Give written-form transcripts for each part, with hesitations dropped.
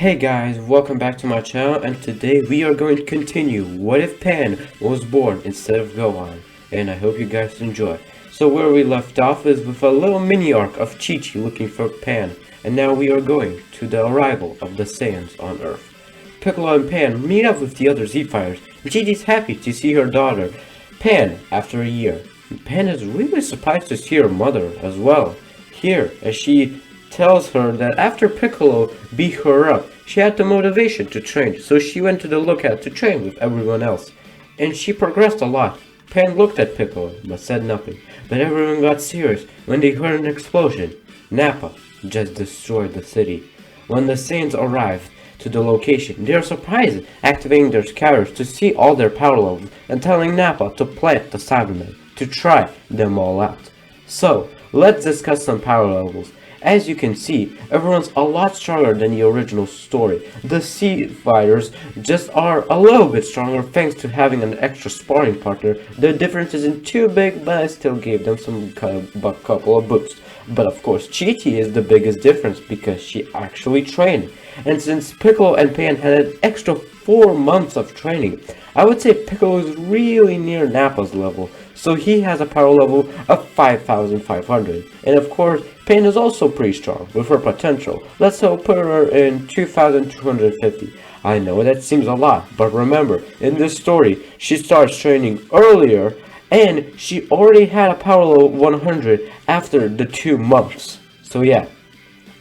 Hey guys, welcome back to my channel, and today we are going to continue What If Pan Was Born Instead of Gohan, and I hope you guys enjoy. So where we left off is with a little mini arc of Chi-Chi looking for Pan, and now we are going to the arrival of the Saiyans on Earth. Piccolo and Pan meet up with the other Z-Fighters, and Chi-Chi's happy to see her daughter, Pan, after a year. And Pan is really surprised to see her mother as well, here as she tells her that after Piccolo beat her up, she had the motivation to train, so she went to the lookout to train with everyone else. And she progressed a lot. Pan looked at Piccolo, but said nothing. But everyone got serious when they heard an explosion. Nappa just destroyed the city. When the Saiyans arrived to the location, they are surprised, activating their scouters to see all their power levels and telling Nappa to plant the Cybermen to try them all out. So, let's discuss some power levels. As you can see, everyone's a lot stronger than the original story. The Sea Fighters just are a little bit stronger thanks to having an extra sparring partner. The difference isn't too big, but I still gave them some couple of boosts. But of course, Chi-Chi is the biggest difference because she actually trained. And since Piccolo and Pan had an extra 4 months of training, I would say Piccolo is really near Nappa's level. So he has a power level of 5,500. And of course, Pan is also pretty strong with her potential. Let's put her in 2,250. I know that seems a lot, but remember, in this story, she starts training earlier and she already had a power level 100 after the 2 months. So yeah,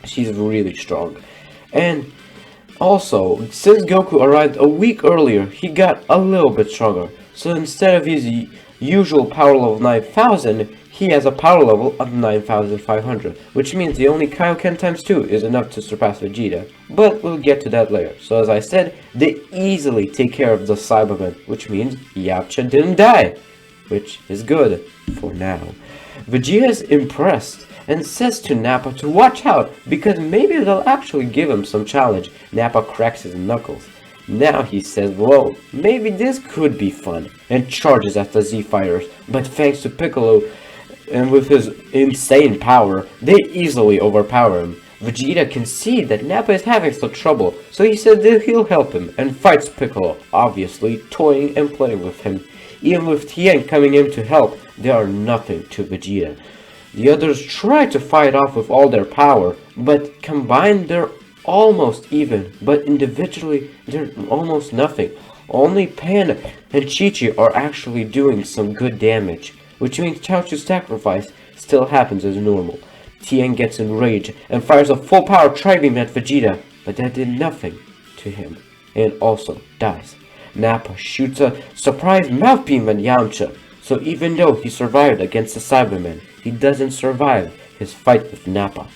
she's really strong. And also, since Goku arrived a week earlier, he got a little bit stronger. So instead of his usual power level 9,000, he has a power level of 9,500, which means the only Kaioken times 2 is enough to surpass Vegeta, but we'll get to that later. So as I said, they easily take care of the Cybermen, which means Yamcha didn't die, which is good for now. Vegeta is impressed and says to Nappa to watch out because maybe they'll actually give him some challenge. Nappa cracks his knuckles. Now he says, whoa, maybe this could be fun, and charges at the Z-Fighters, but thanks to Piccolo and with his insane power, they easily overpower him. Vegeta can see that Nappa is having some trouble, so he says that he'll help him and fights Piccolo, obviously toying and playing with him. Even with Tien coming in to help, they are nothing to Vegeta. The others try to fight off with all their power, but combined they're almost even, but individually they're almost nothing. Only Pan and Chi-Chi are actually doing some good damage, which means Chaozu's sacrifice still happens as normal. Tien gets enraged and fires a full power tri-beam at Vegeta, but that did nothing to him, and also dies. Nappa shoots a surprise mouth beam at Yamcha, so even though he survived against the Cybermen, he doesn't survive his fight with Nappa.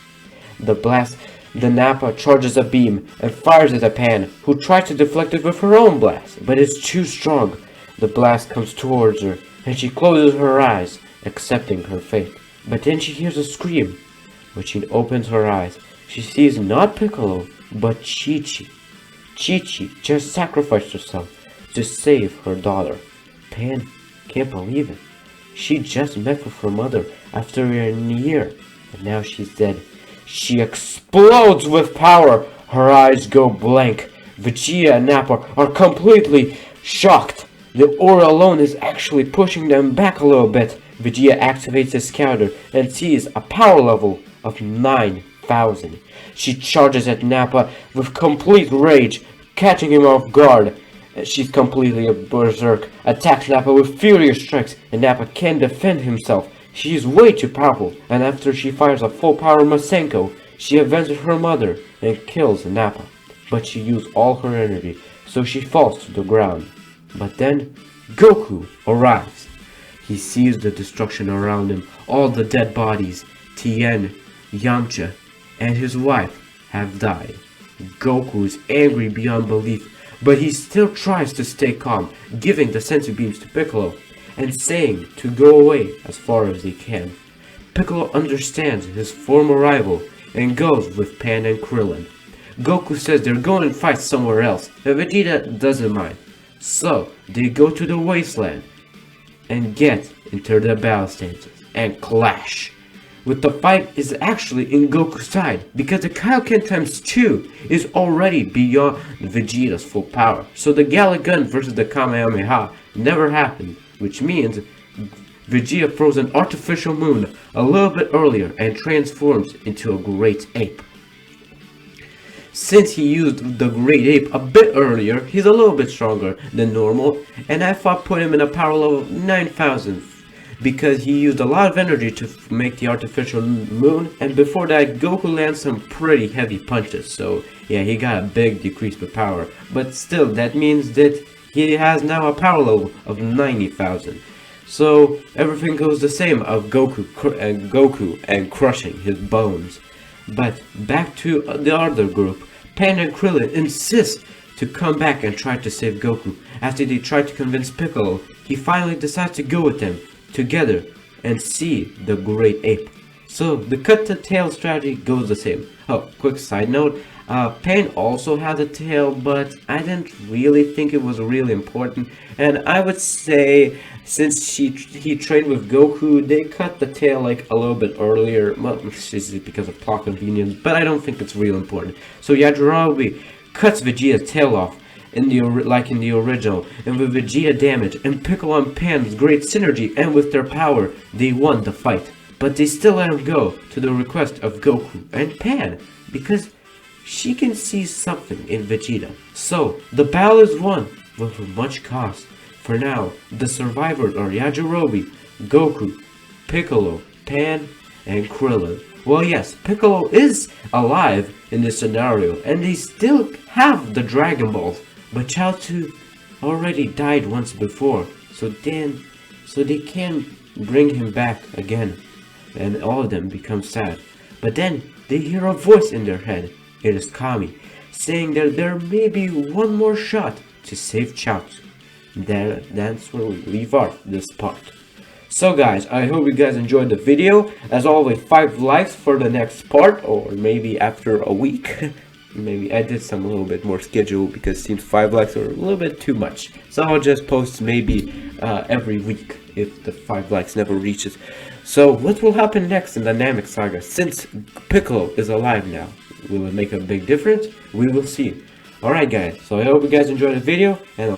The Nappa charges a beam and fires it at Pan, who tries to deflect it with her own blast, but it's too strong. The blast comes towards her, and she closes her eyes, accepting her fate. But then she hears a scream. When she opens her eyes, she sees not Piccolo, but Chi-Chi. Chi-Chi just sacrificed herself to save her daughter. Pan can't believe it. She just met with her mother after a year, and now she's dead. She explodes with power. Her eyes go blank. Vegeta and Nappa are completely shocked. The aura alone is actually pushing them back a little bit. Vegeta activates his counter and sees a power level of 9,000. She charges at Nappa with complete rage, catching him off guard. She's completely a berserk, attacks Nappa with furious strikes, and Nappa can't defend himself. She is way too powerful, and after she fires a full power Masenko, she avenges her mother and kills Nappa. But she used all her energy, so she falls to the ground. But then, Goku arrives. He sees the destruction around him, all the dead bodies. Tien, Yamcha, and his wife have died. Goku is angry beyond belief, but he still tries to stay calm, giving the senzu beams to Piccolo, and saying to go away as far as he can. Piccolo understands his former rival and goes with Pan and Krillin. Goku says they're going to fight somewhere else, and Vegeta doesn't mind. So, they go to the wasteland and get into the battle stages and clash. with the fight is actually in Goku's side, because the Kaioken times 2 is already beyond Vegeta's full power. So the Galick Gun versus the Kamehameha never happened, which means Vegeta throws an artificial moon a little bit earlier and transforms into a great ape. Since he used the great ape a bit earlier, he's a little bit stronger than normal, and I thought put him in a power level of 9,000 because he used a lot of energy to make the artificial moon, and before that Goku lands some pretty heavy punches, so yeah, he got a big decrease in power, but still that means that he has now a power level of 90,000. So everything goes the same of Goku and crushing his bones. But back to the other group, Pan and Krillin insist to come back and try to save Goku. After they try to convince Piccolo, he finally decides to go with them together and see the great ape. So the cut to tail strategy goes the same. Oh, quick side note, Pan also has a tail, but I didn't really think it was really important, and I would say since he trained with Goku, they cut the tail like a little bit earlier. Well, this is because of plot convenience, but I don't think it's real important. So Yajirobe cuts Vegeta's tail off in the original, and with Vegeta damage and Piccolo and Pan's great synergy and with their power, they won the fight. But they still let him go to the request of Goku and Pan because she can see something in Vegeta. So the battle is won, but for much cost. For now, the survivors are Yajirobe, Goku, Piccolo, Pan, and Krillin. Well, yes, Piccolo is alive in this scenario, and they still have the Dragon Balls, but Chaozu already died once before, so they can bring him back again, and all of them become sad. But then they hear a voice in their head. It is Kami, saying that there may be one more shot to save Chaozu. That's where we leave off this part. So guys, I hope you guys enjoyed the video. As always, 5 likes for the next part, or maybe after a week. Maybe I did some a little bit more schedule because it seems 5 likes are a little bit too much. So I'll just post maybe every week if the 5 likes never reaches. So what will happen next in the Namek Saga since Piccolo is alive now? Will it make a big difference? We will see. Alright guys, so I hope you guys enjoyed the video, and